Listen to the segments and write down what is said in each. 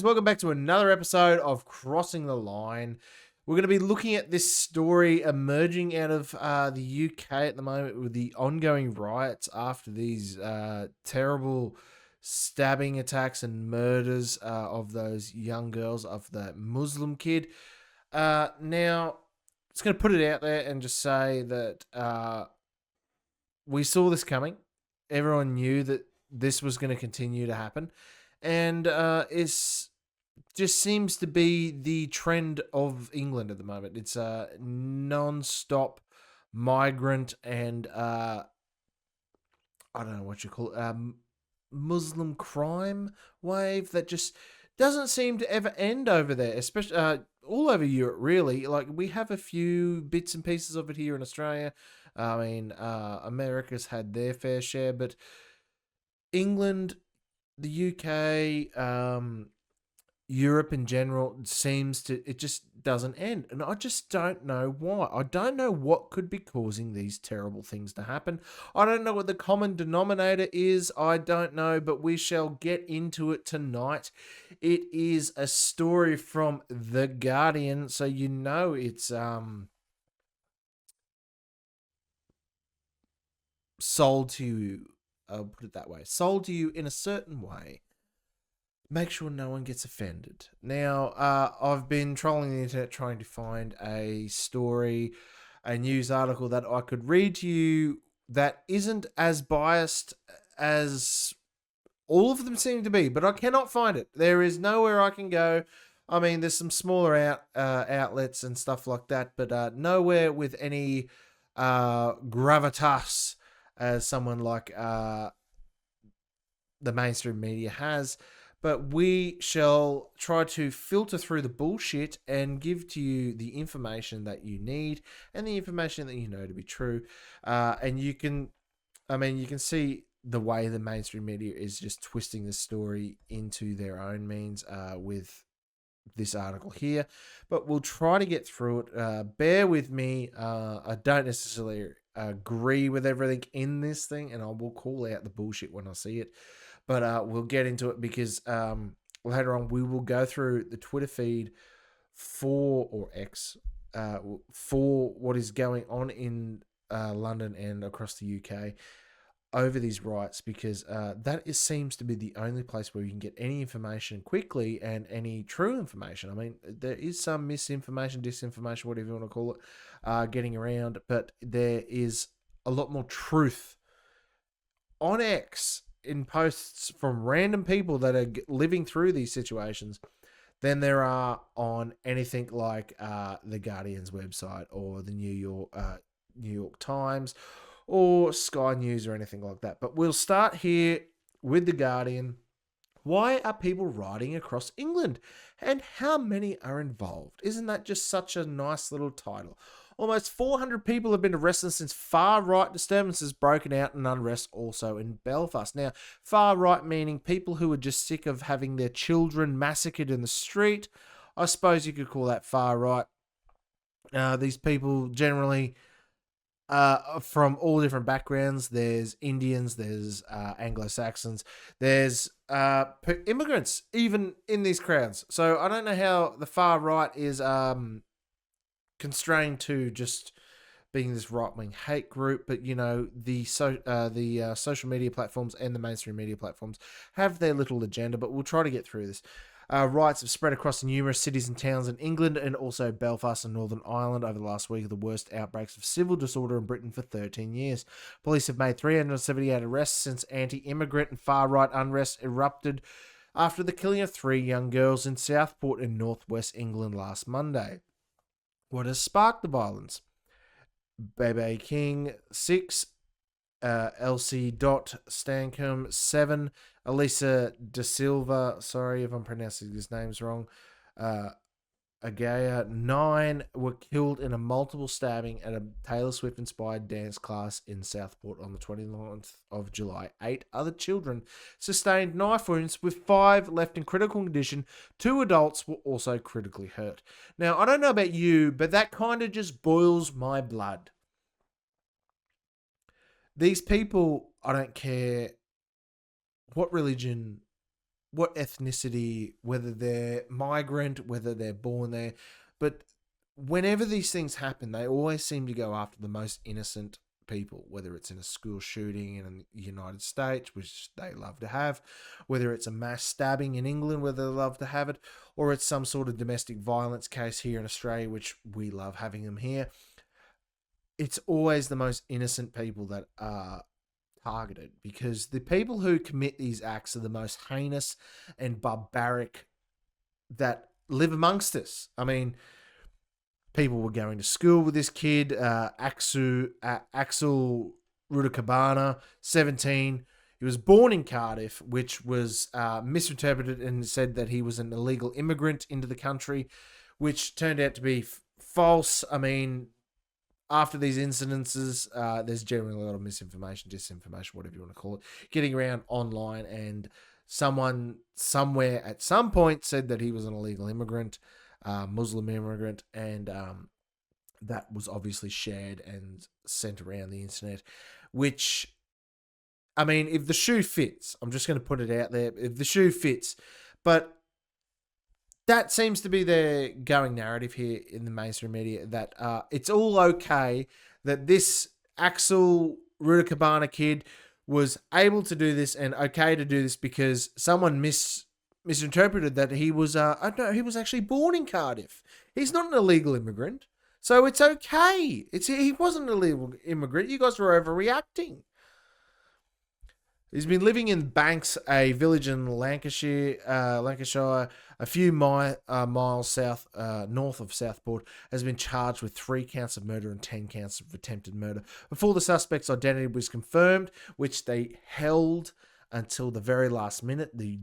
guys, welcome back to another episode of Crossing the Line. We're going to be looking at this story emerging out of the UK at the moment with the ongoing riots after these terrible stabbing attacks and murders of those young girls, of the Muslim kid. Now, it's going to put it out there and just say that we saw this coming. Everyone knew that this was going to continue to happen. And it's just seems to be the trend of England at the moment. It's a non-stop migrant and I don't know what you call it, Muslim crime wave that just doesn't seem to ever end over there, especially all over Europe, really. Like, we have a few bits and pieces of it here in Australia. I mean, America's had their fair share, but England, the UK, Europe in general, it just doesn't end. And I just don't know why. I don't know what could be causing these terrible things to happen. I don't know what the common denominator is. I don't know, but we shall get into it tonight. It is a story from The Guardian, so you know it's sold to you. I'll put it that way. Sold to you in a certain way. Make sure no one gets offended. Now, I've been trolling the internet trying to find a story, a news article that I could read to you that isn't as biased as all of them seem to be, but I cannot find it. There is nowhere I can go. I mean, there's some smaller outlets and stuff like that, but nowhere with any gravitas as someone like the mainstream media has. But we shall try to filter through the bullshit and give to you the information that you need and the information that you know to be true. And you can see the way the mainstream media is just twisting the story into their own means with this article here. But we'll try to get through it. Bear with me. I don't necessarily agree with everything in this thing, and I will call out the bullshit when I see it. But we'll get into it because later on we will go through the Twitter feed for what is going on in London and across the UK over these riots, because seems to be the only place where you can get any information quickly and any true information. I mean, there is some misinformation, disinformation, whatever you want to call it, getting around, but there is a lot more truth on X in posts from random people that are living through these situations than there are on anything like the Guardian's website or the New York Times or Sky News or anything like that. But we'll start here with the Guardian. Why are people riding across England? And how many are involved? Isn't that just such a nice little title? Almost 400 people have been arrested since far-right disturbances broken out and unrest also in Belfast. Now, far-right meaning people who are just sick of having their children massacred in the street. I suppose you could call that far-right. These people generally from all different backgrounds. There's Indians, there's Anglo-Saxons, there's immigrants even in these crowds. So I don't know how the far-right is constrained to just being this right-wing hate group, but you know, the social media platforms and the mainstream media platforms have their little agenda. But we'll try to get through this. Riots have spread across numerous cities and towns in England and also Belfast and Northern Ireland over the last week, of the worst outbreaks of civil disorder in Britain for 13 years. Police have made 378 arrests since anti-immigrant and far-right unrest erupted after the killing of 3 young girls in Southport in northwest England last Monday. What has sparked the violence? Bebe King, 6, Elsie Stankham, 7, Elisa De Silva, sorry if I'm pronouncing his names wrong, Agaya, 9 were killed in a multiple stabbing at a Taylor Swift inspired dance class in Southport on the 29th of July. 8 other children sustained knife wounds, with 5 left in critical condition. 2 adults were also critically hurt. Now, I don't know about you, but that kind of just boils my blood. These people, I don't care what religion what ethnicity, whether they're migrant, whether they're born there. But whenever these things happen, they always seem to go after the most innocent people, whether it's in a school shooting in the United States, which they love to have, whether it's a mass stabbing in England, where they love to have it, or it's some sort of domestic violence case here in Australia, which we love having them here. It's always the most innocent people that are targeted, because the people who commit these acts are the most heinous and barbaric that live amongst us. I mean, people were going to school with this kid, Axel Rudakabana, 17. He was born in Cardiff, which was misinterpreted and said that he was an illegal immigrant into the country, which turned out to be false. I mean, after these incidences, there's generally a lot of misinformation, disinformation, whatever you want to call it, getting around online, and someone somewhere at some point said that he was an illegal immigrant, Muslim immigrant, and that was obviously shared and sent around the internet, which, I mean, if the shoe fits, I'm just going to put it out there, if the shoe fits, but that seems to be the going narrative here in the mainstream media, that it's all okay that this Axel Rudakabana kid was able to do this and okay to do this because someone misinterpreted that he was, he was actually born in Cardiff. He's not an illegal immigrant. So it's okay. He wasn't an illegal immigrant. You guys were overreacting. He's been living in Banks, a village in Lancashire, a few miles south, north of Southport, has been charged with 3 counts of murder and 10 counts of attempted murder. Before the suspect's identity was confirmed, which they held until the very last minute, they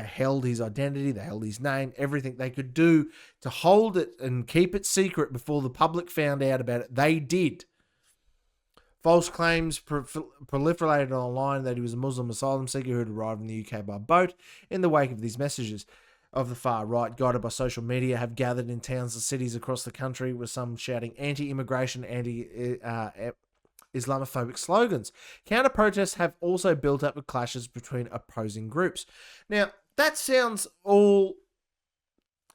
held his identity, they held his name, everything they could do to hold it and keep it secret before the public found out about it. They did. False claims proliferated online that he was a Muslim asylum seeker who had arrived in the UK by boat. In the wake of these messages of the far right, guided by social media, have gathered in towns and cities across the country, with some shouting anti-immigration, Islamophobic slogans. Counter-protests have also built up with clashes between opposing groups. Now, that sounds all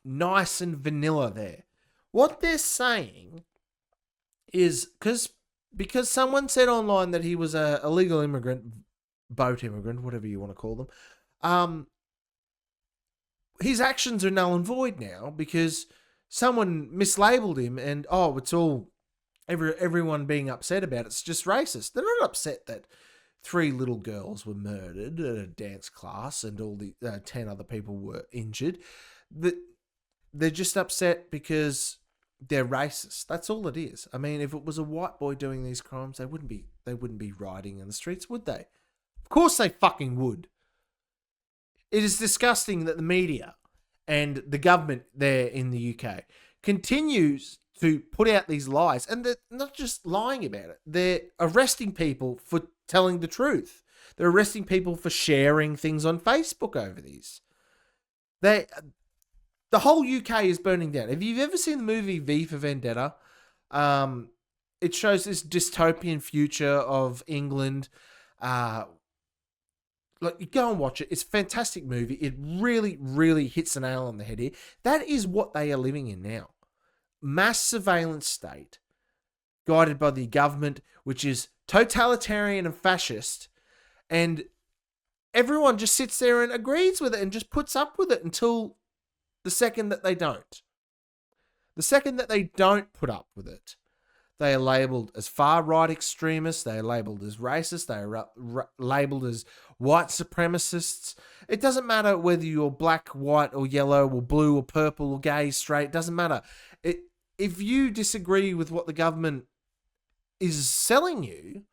nice and vanilla there. What they're saying is, because someone said online that he was a illegal immigrant, boat immigrant, whatever you want to call them, his actions are null and void now because someone mislabeled him, and it's all everyone being upset about it. It's just racist. They're not upset that 3 little girls were murdered at a dance class and all the 10 other people were injured. They're just upset because they're racist. That's all it is. I mean, if it was a white boy doing these crimes, they wouldn't be rioting in the streets, would they? Of course they fucking would. It is disgusting that the media and the government there in the UK continues to put out these lies, and they're not just lying about it. They're arresting people for telling the truth. They're arresting people for sharing things on Facebook over these. The whole UK is burning down. If you've ever seen the movie V for Vendetta, it shows this dystopian future of England. You go and watch it. It's a fantastic movie. It really, really hits the nail on the head here. That is what they are living in now. Mass surveillance state guided by the government, which is totalitarian and fascist, and everyone just sits there and agrees with it and just puts up with it until the second that they don't. The second that they don't put up with it, they are labelled as far-right extremists, they are labelled as racist, they are labelled as white supremacists. It doesn't matter whether you're black, white, or yellow, or blue, or purple, or gay, straight, it doesn't matter. If you disagree with what the government is selling you,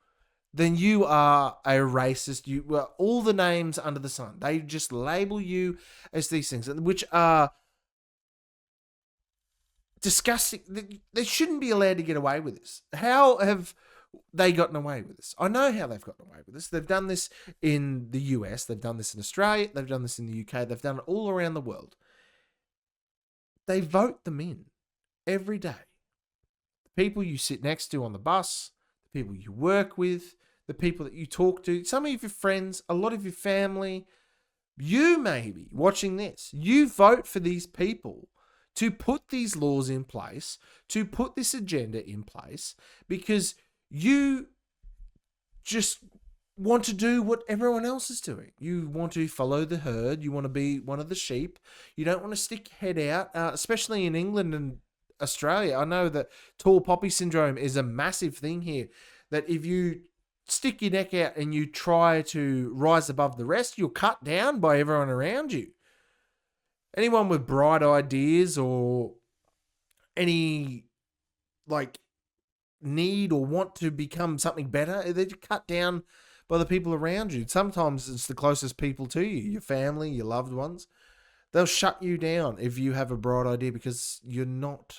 then you are a racist. You all the names under the sun. They just label you as these things, which are disgusting. They shouldn't be allowed to get away with this. How have they gotten away with this? I know how they've gotten away with this. They've done this in the US. They've done this in Australia. They've done this in the UK. They've done it all around the world. They vote them in every day. The people you sit next to on the bus, the people you work with, the people that you talk to, some of your friends, a lot of your family, You maybe watching this, you vote for these people to put these laws in place, to put this agenda in place, because you just want to do what everyone else is doing. You want to follow the herd. You want to be one of the sheep. You don't want to stick your head out, especially in England and Australia. I know that tall poppy syndrome is a massive thing here, that if you stick your neck out and you try to rise above the rest, you're cut down by everyone around you. Anyone with bright ideas or any like need or want to become something better, they're cut down by the people around you. Sometimes it's the closest people to you, your family, your loved ones. They'll shut you down if you have a bright idea because you're not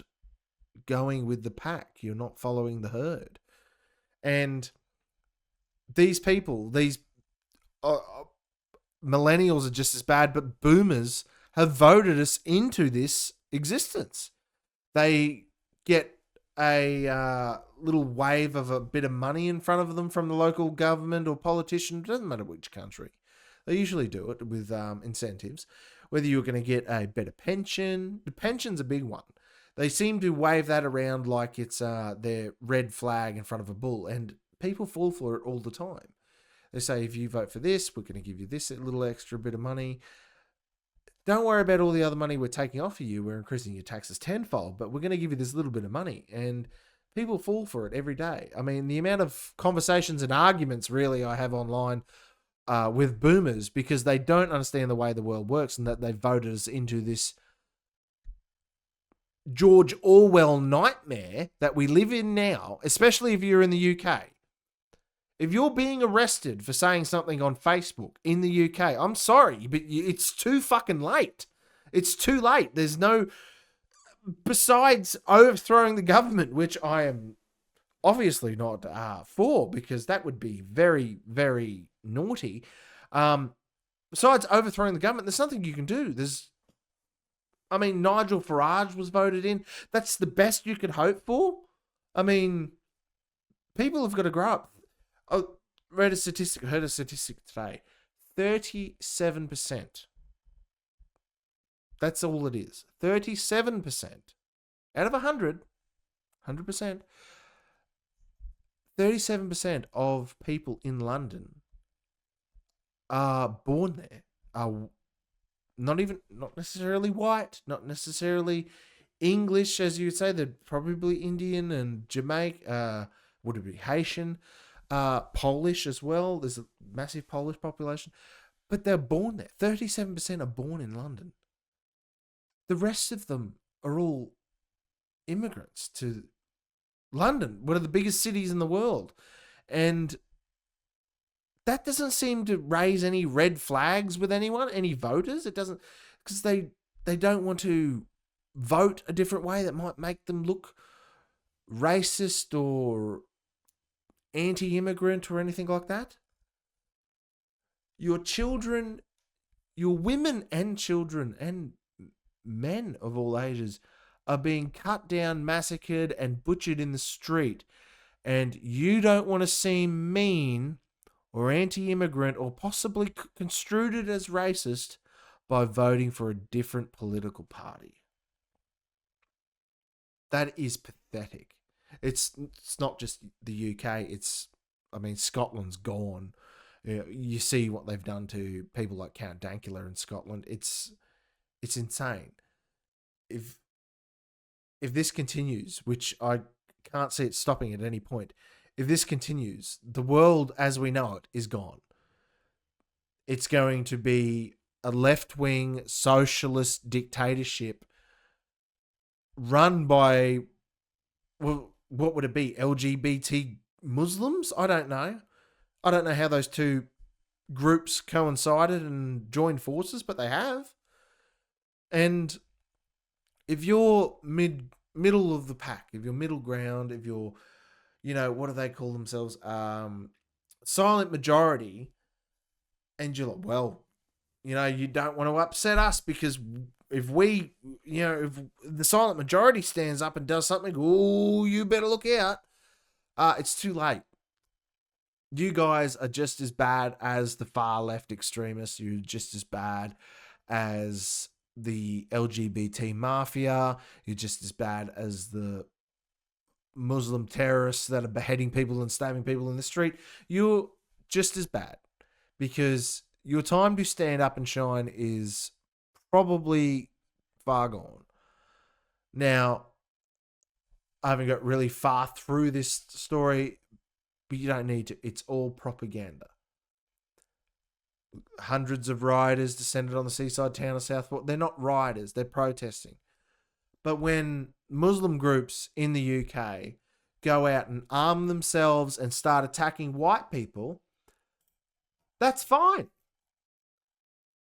going with the pack. You're not following the herd. And these people, these millennials are just as bad, but boomers have voted us into this existence. They get a little wave of a bit of money in front of them from the local government or politician. It doesn't matter which country. They usually do it with incentives. Whether you're going to get a better pension. The pension's a big one. They seem to wave that around like it's their red flag in front of a bull, and people fall for it all the time. They say, if you vote for this, we're going to give you this little extra bit of money. Don't worry about all the other money we're taking off of you. We're increasing your taxes tenfold, but we're going to give you this little bit of money. And people fall for it every day. I mean, the amount of conversations and arguments really I have online with boomers because they don't understand the way the world works and that they've voted us into this George Orwell nightmare that we live in now, especially if you're in the UK. If you're being arrested for saying something on Facebook in the UK, I'm sorry, but it's too fucking late. It's too late. There's no... Besides overthrowing the government, which I am obviously not for, because that would be very, very naughty. Besides overthrowing the government, there's nothing you can do. Nigel Farage was voted in. That's the best you could hope for. I mean, people have got to grow up. I heard a statistic today. 37%. That's all it is. 37%. Out of 100%. 37% of people in London are born there, are not necessarily white, not necessarily English, as you would say. They're probably Indian and Jamaican, would it be Haitian, Polish as well. There's a massive Polish population, but they're born there. 37% are born in London. The rest of them are all immigrants to London, one of the biggest cities in the world. And that doesn't seem to raise any red flags with anyone, any voters. It doesn't, because they don't want to vote a different way that might make them look racist or anti-immigrant or anything like that. Your children, your women and children and men of all ages are being cut down, massacred, and butchered in the street. And you don't want to seem mean or anti-immigrant or possibly construed it as racist by voting for a different political party. That is pathetic. It's not just the UK. Scotland's gone. You see what they've done to people like Count Dankula in Scotland. It's insane. If this continues, which I can't see it stopping at any point, if this continues, the world as we know it is gone. It's going to be a left-wing socialist dictatorship run by, well, what would it be? LGBT Muslims? I don't know. I don't know how those two groups coincided and joined forces, but they have. And if you're middle of the pack, if you're middle ground, if you're, what do they call themselves? Silent majority, and you're like, well, you don't want to upset us because if the silent majority stands up and does something, oh, you better look out. It's too late. You guys are just as bad as the far left extremists. You're just as bad as the LGBT mafia. You're just as bad as the Muslim terrorists that are beheading people and stabbing people in the street. You're just as bad, because your time to stand up and shine is probably far gone. Now, I haven't got really far through this story, but you don't need to. It's all propaganda. Hundreds of rioters descended on the seaside town of Southport. They're not rioters, they're protesting. But when Muslim groups in the UK go out and arm themselves and start attacking white people, that's fine.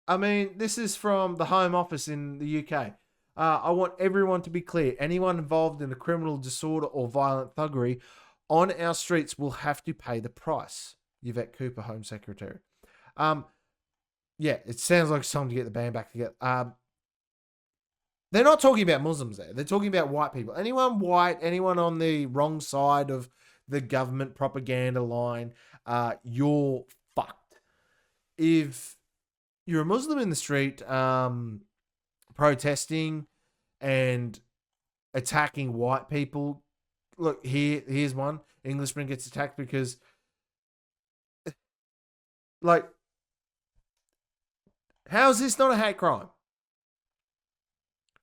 I mean, this is from the Home Office in the UK. I want everyone to be clear. Anyone involved in a criminal disorder or violent thuggery on our streets will have to pay the price. Yvette Cooper, Home Secretary. Yeah, it sounds like it's time to get the band back together. They're not talking about Muslims there. They're talking about white people. Anyone white, anyone on the wrong side of the government propaganda line, you're fucked. If you're a Muslim in the street protesting and attacking white people, look, here's one. Englishman gets attacked because, like, how is this not a hate crime?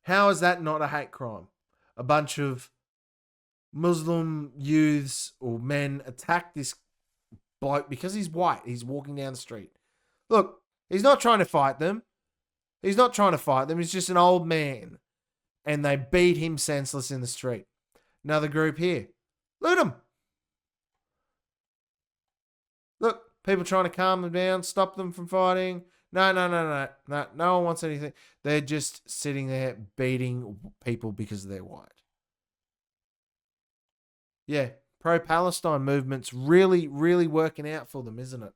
How is that not a hate crime? A bunch of Muslim youths or men attack this bloke because he's white. He's walking down the street. Look, he's not trying to fight them. He's not trying to fight them. He's just an old man. And they beat him senseless in the street. Another group here. Loot him. Look, people trying to calm them down, stop them from fighting. No. No one wants anything. They're just sitting there beating people because they're white. Yeah, pro-Palestine movement's really, really working out for them, isn't it?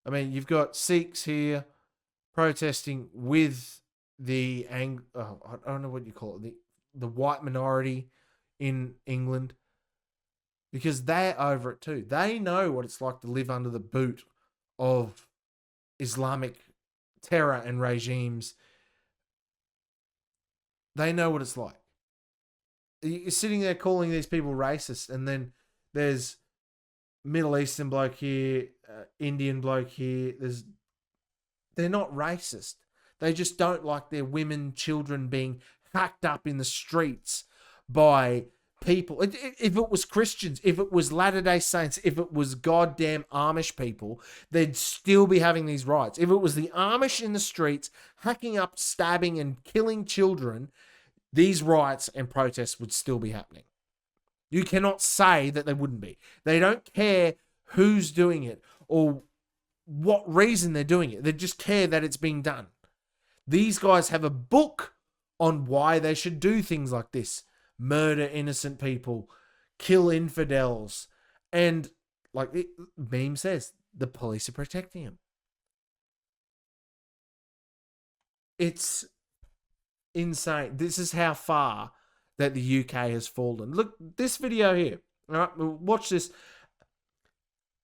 I mean, you've got Sikhs here protesting with the I don't know what you call it, the white minority in England, because they're over it too. They know what it's like to live under the boot of Islamic terror and regimes. They know what it's like. You're sitting there calling these people racist, and then there's Middle Eastern bloke here, Indian bloke here. They're not racist. They just don't like their women, children being hacked up in the streets by people. If it was Christians, if it was Latter-day Saints, if it was goddamn Amish people, they'd still be having these riots. If it was the Amish in the streets hacking up, stabbing and killing children, these riots and protests would still be happening. You cannot say that they wouldn't be. They don't care who's doing it or what reason they're doing it. They just care that it's being done. These guys have a book on why they should do things like this. Murder innocent people, kill infidels, and like the meme says, the police are protecting them. It's insane. This is how far that the UK has fallen. Look, this video here. All right, watch this.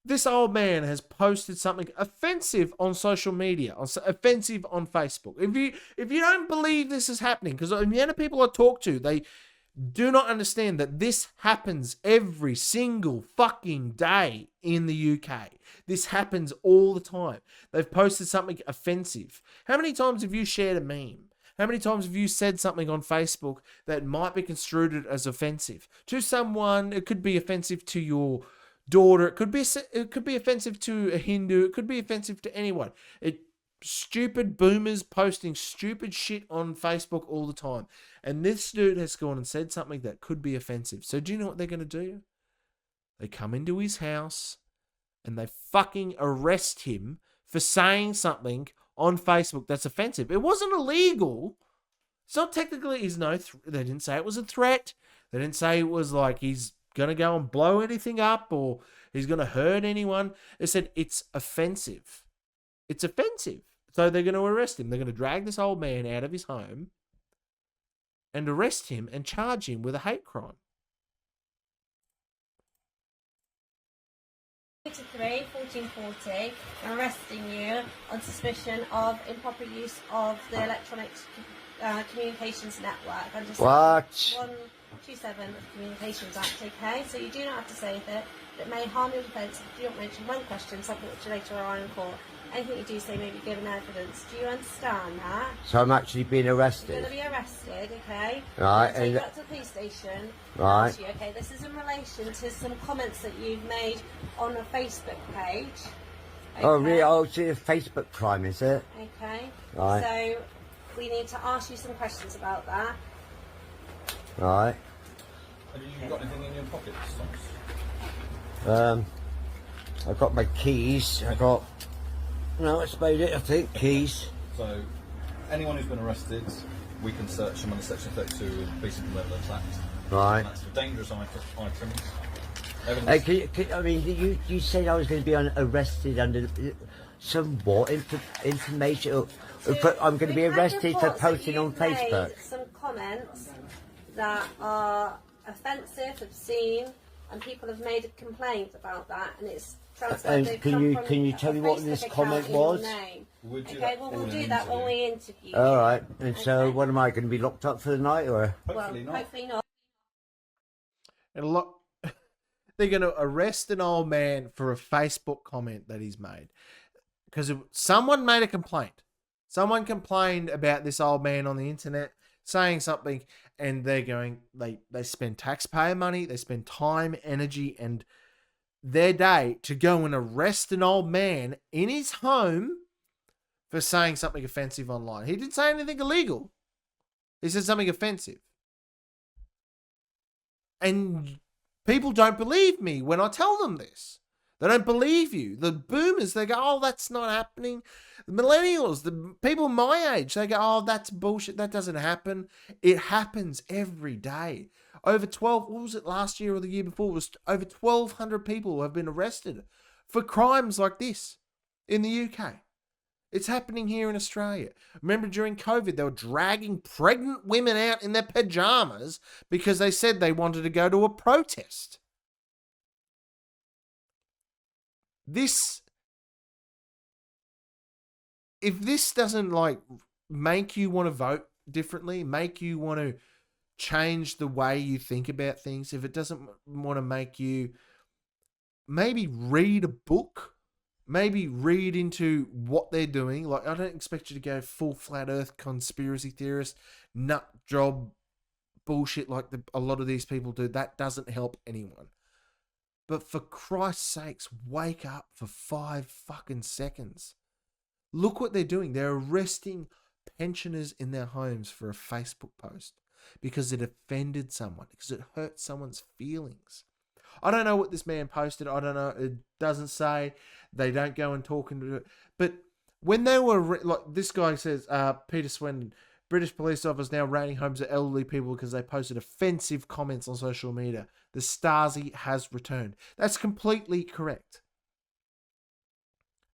This old man has posted something offensive on social media, offensive on Facebook. If you don't believe this is happening, because the amount of people I talk to, they do not understand that this happens every single fucking day in the UK. This happens all the time. They've posted something offensive. How many times have you shared a meme? How many times have you said something on Facebook that might be construed as offensive to someone? It could be offensive to your daughter. It could be offensive to a Hindu. It could be offensive to anyone. Stupid boomers posting stupid shit on Facebook all the time. And this dude has gone and said something that could be offensive. So do you know what they're going to do? They come into his house and they fucking arrest him for saying something on Facebook that's offensive. It wasn't illegal. It's not technically, they didn't say it was a threat. They didn't say it was like he's going to go and blow anything up or he's going to hurt anyone. They said it's offensive. It's offensive. So they're going to arrest him. They're going to drag this old man out of his home and arrest him and charge him with a hate crime. 1440, and arresting you on suspicion of improper use of the Electronic Communications Network under What? 127 of the Communications Act, okay? So you do not have to say anything that may harm your defence if you don't mention one question, something which you later rely on court. Anything you do say may be given evidence. Do you understand that? So I'm actually being arrested? You're going to be arrested, okay? Right. Take you up to the police station. Right. You, okay, this is in relation to some comments that you've made on a Facebook page. Okay? Oh, really? Oh, it's a Facebook crime, is it? Okay. Right. So we need to ask you some questions about that. Right. Have you got anything in your pockets, I've got my keys. I got... No, that's about it, I think. Keys. So, anyone who's been arrested, we can search them under Section 32 of Basic and Evidence Act. Right. And that's for dangerous items. Hey, I mean, you said I was going to be arrested under some what information? I'm going to be arrested for posting on Facebook. Made some comments that are offensive, obscene, and people have made a complaint about that, and it's transferred. And can you tell me what this comment was? Okay, well we'll do that when we interview. All right. And so, what am I going to be locked up for the night, or? Hopefully not. Hopefully not. And they're going to arrest an old man for a Facebook comment that he's made. Because someone made a complaint. Someone complained about this old man on the internet saying something, and they're going, they spend taxpayer money, they spend time, energy, and their day to go and arrest an old man in his home for saying something offensive online. He didn't say anything illegal. He said something offensive. And people don't believe me when I tell them this. They don't believe you. The boomers, they go, oh, that's not happening. The millennials, the people my age, they go, oh, that's bullshit. That doesn't happen. It happens every day. Over 12, what was it last year or the year before? It was over 1,200 people have been arrested for crimes like this in the UK. It's happening here in Australia. Remember during COVID, they were dragging pregnant women out in their pajamas because they said they wanted to go to a protest. If this doesn't make you want to vote differently, make you want to change the way you think about things, if it doesn't want to make you maybe read a book, maybe read into what they're doing. Like, I don't expect you to go full flat earth conspiracy theorist, nut job bullshit like a lot of these people do. That doesn't help anyone. But for Christ's sakes, wake up for 5 fucking seconds. Look what they're doing. They're arresting pensioners in their homes for a Facebook post because it offended someone, because it hurt someone's feelings. I don't know what this man posted. I don't know. It doesn't say. They don't go and talk into it. But when they were, this guy says, Peter Swindon, British police officers now raiding homes of elderly people because they posted offensive comments on social media. The Stasi has returned. That's completely correct.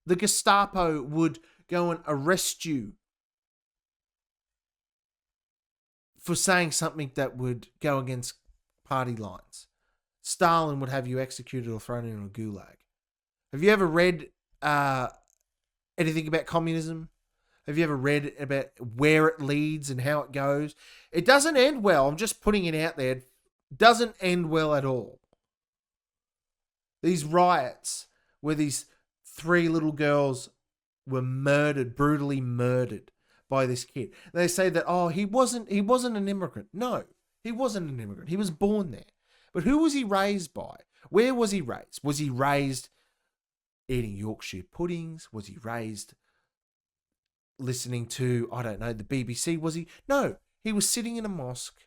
The Gestapo would go and arrest you for saying something that would go against party lines. Stalin would have you executed or thrown in a gulag. Have you ever read anything about communism? Have you ever read about where it leads and how it goes? It doesn't end well. I'm just putting it out there. It doesn't end well at all. These riots where these 3 little girls were murdered, brutally murdered by this kid. They say that, oh, he wasn't an immigrant. No, he wasn't an immigrant. He was born there. But who was he raised by? Where was he raised? Was he raised eating Yorkshire puddings? Was he raised listening to, I don't know, the BBC? Was he? No, he was sitting in a mosque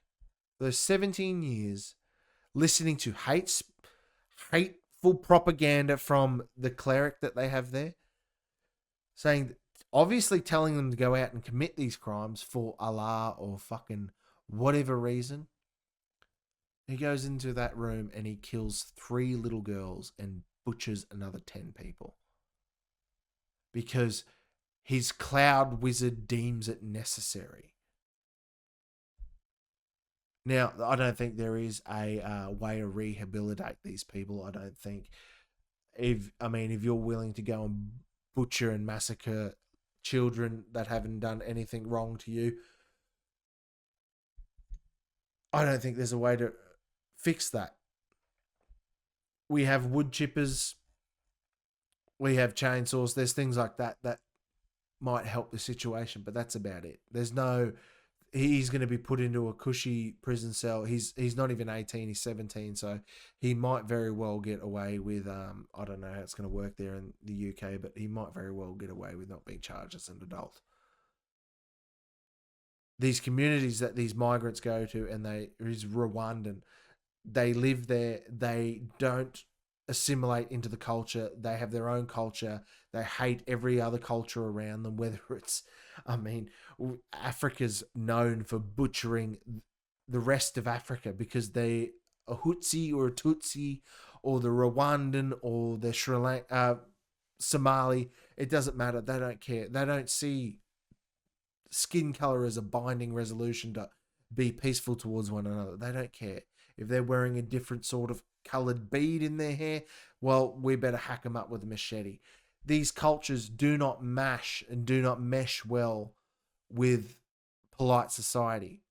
for those 17 years listening to hateful propaganda from the cleric that they have there, saying, obviously telling them to go out and commit these crimes for Allah or fucking whatever reason. He goes into that room and he kills 3 little girls and butchers another 10 people. Because his cloud wizard deems it necessary. Now, I don't think there is a way to rehabilitate these people. I don't think if you're willing to go and butcher and massacre children that haven't done anything wrong to you, I don't think there's a way to fix that. We have wood chippers, we have chainsaws, there's things like that that might help the situation, but that's about it. There's no, he's going to be put into a cushy prison cell. He's not even 18, he's 17, so he might very well get away with, I don't know how it's going to work there in the UK, but he might very well get away with not being charged as an adult. These communities that these migrants go to, and is Rwandan, they live there, they don't assimilate into the culture, they have their own culture, they hate every other culture around them, whether it's, Africa's known for butchering the rest of Africa because they a Hutsi or a Tutsi or the Rwandan or the Sri Lanka, Somali, it doesn't matter, they don't care, they don't see skin color as a binding resolution to be peaceful towards one another. They don't care. If they're wearing a different sort of colored bead in their hair, well, we better hack them up with a machete. These cultures do not mash and do not mesh well with polite society.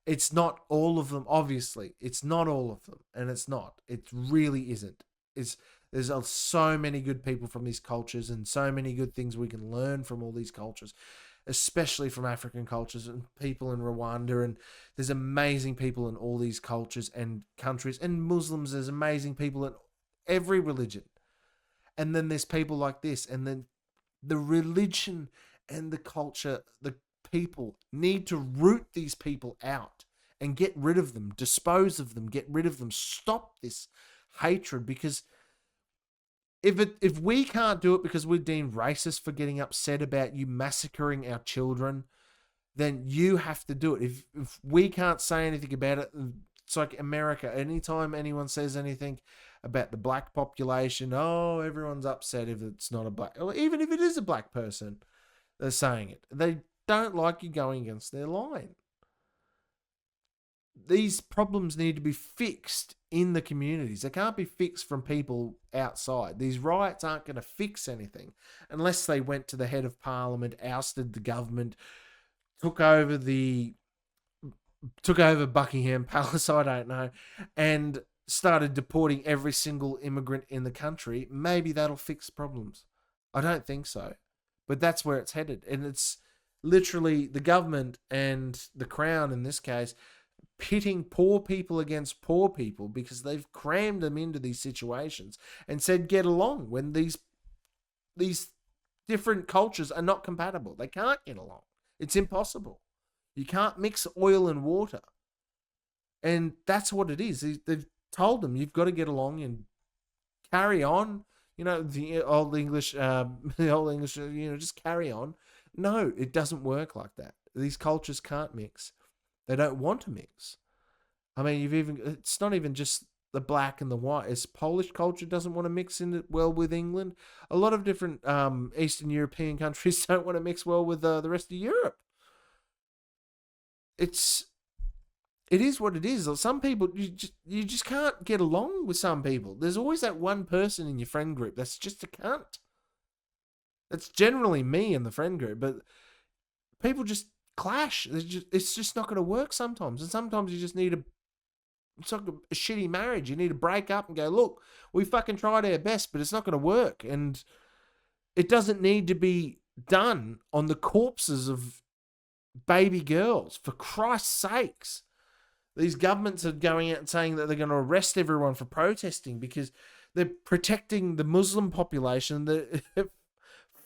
It's not all of them, obviously. It's not all of them, and it's not. It really isn't. There's so many good people from these cultures and so many good things we can learn from all these cultures, especially from African cultures and people in Rwanda. And there's amazing people in all these cultures and countries, and Muslims, there's amazing people in every religion. And then there's people like this, and then the religion and the culture, the people need to root these people out and get rid of them, dispose of them, get rid of them, stop this hatred, because if we can't do it because we're deemed racist for getting upset about you massacring our children, then you have to do it. If we can't say anything about it, it's like America. Anytime anyone says anything about the black population, oh, everyone's upset if it's not a black, or even if it is a black person, they're saying it. They don't like you going against their line. These problems need to be fixed in the communities. They can't be fixed from people outside. These riots aren't going to fix anything unless they went to the head of parliament, ousted the government, took over Buckingham Palace, I don't know, and started deporting every single immigrant in the country. Maybe that'll fix problems. I don't think so. But that's where it's headed. And it's literally the government and the Crown, in this case, pitting poor people against poor people because they've crammed them into these situations and said get along when these different cultures are not compatible. They can't get along. It's impossible. You can't mix oil and water. And that's what it is. They've told them you've got to get along and carry on. The old English, just carry on. No, it doesn't work like that. These cultures can't mix. They don't want to mix. It's not even just the black and the white. It's Polish culture doesn't want to mix in well with England. A lot of different Eastern European countries don't want to mix well with the rest of Europe. It is what it is. Some people, you just can't get along with some people. There's always that one person in your friend group that's just a cunt. That's generally me in the friend group, but people just clash. It's just not going to work sometimes. And sometimes you just need it's like a shitty marriage. You need to break up and go, look, we fucking tried our best, but it's not going to work. And it doesn't need to be done on the corpses of baby girls, for Christ's sakes. These governments are going out and saying that they're going to arrest everyone for protesting because they're protecting the Muslim population. They're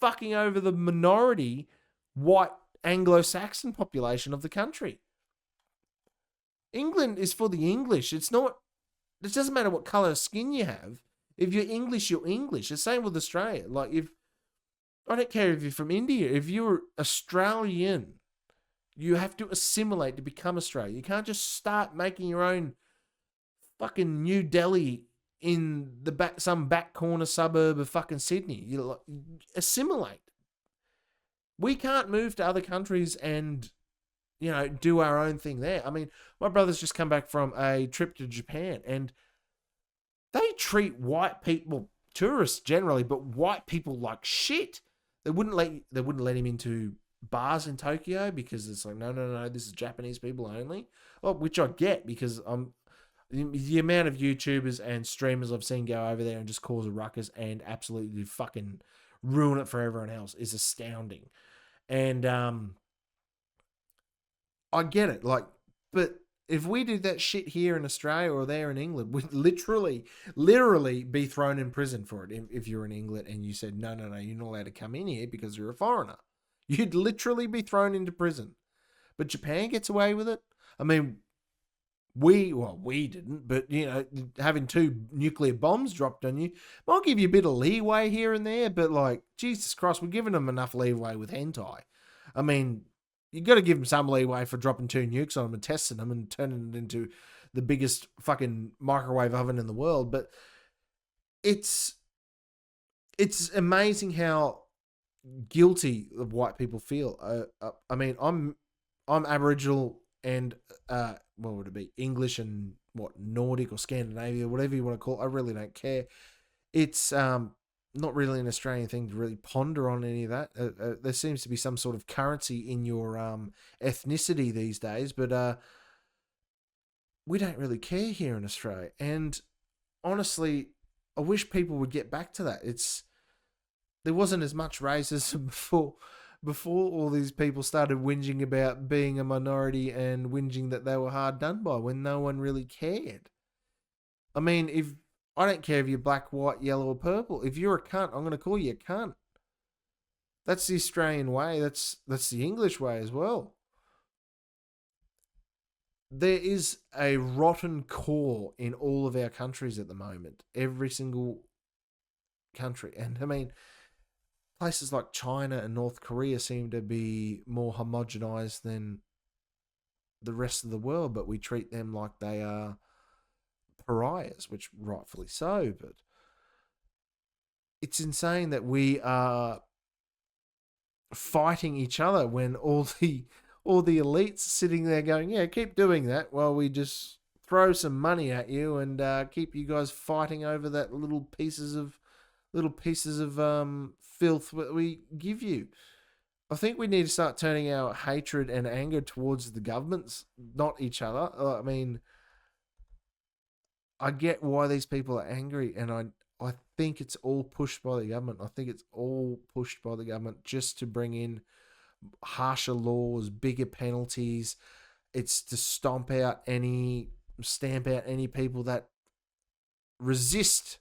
fucking over the minority white Anglo-Saxon population of the country. England is for the English. It doesn't matter what colour of skin you have. If you're English, you're English. The same with Australia. I don't care if you're from India. If you're Australian, you have to assimilate to become Australian. You can't just start making your own fucking New Delhi in some back corner suburb of fucking Sydney. You assimilate. We can't move to other countries and, do our own thing there. My brother's just come back from a trip to Japan, and they treat white people, tourists generally, but white people like shit. They wouldn't let him into bars in Tokyo because it's like, no, this is Japanese people only. Well, which I get, because the amount of YouTubers and streamers I've seen go over there and just cause a ruckus and absolutely fucking ruin it for everyone else is astounding. And I get it, like, but if we did that shit here in Australia or there in England, we'd literally be thrown in prison for it. If you're in England and you said, no, you're not allowed to come in here because you're a foreigner, you'd literally be thrown into prison. But Japan gets away with it. I mean, we didn't, but, you know, having 2 nuclear bombs dropped on you might give you a bit of leeway here and there, but, like, Jesus Christ, we're giving them enough leeway with hentai. I mean, you got to give them some leeway for dropping 2 nukes on them and testing them and turning it into the biggest fucking microwave oven in the world. But it's amazing how guilty of white people feel. I mean, I'm Aboriginal and what would it be? English and Nordic or Scandinavia, whatever you want to call it. I really don't care. It's not really an Australian thing to really ponder on any of that. There seems to be some sort of currency in your ethnicity these days, but we don't really care here in Australia. And honestly, I wish people would get back to that. There wasn't as much racism before all these people started whinging about being a minority and whinging that they were hard done by when no one really cared. I mean, I don't care if you're black, white, yellow, or purple. If you're a cunt, I'm going to call you a cunt. That's the Australian way. That's the English way as well. There is a rotten core in all of our countries at the moment. Every single country. And I mean, places like China and North Korea seem to be more homogenized than the rest of the world, but we treat them like they are pariahs, which rightfully so. But it's insane that we are fighting each other when all the elites sitting there going, yeah, keep doing that while we just throw some money at you and keep you guys fighting over that little pieces of filth that we give you. I think we need to start turning our hatred and anger towards the governments, not each other. I mean, I get why these people are angry, and I think it's all pushed by the government. I think it's all pushed by the government just to bring in harsher laws, bigger penalties. It's to stamp out any people that resist,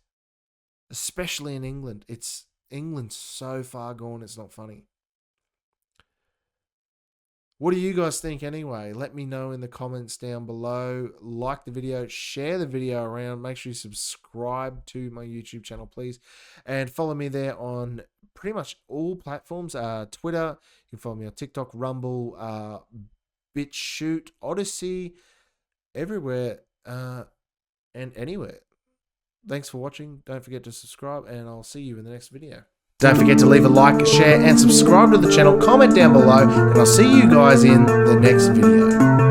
especially in England. England's so far gone, it's not funny. What do you guys think anyway? Let me know in the comments down below. Like the video, share the video around. Make sure you subscribe to my YouTube channel, please. And follow me there on pretty much all platforms. Twitter, you can follow me on TikTok, Rumble, BitChute, Odysee, everywhere and anywhere. Thanks for watching. Don't forget to subscribe, and I'll see you in the next video. Don't forget to leave a like, share, and subscribe to the channel. Comment down below, and I'll see you guys in the next video.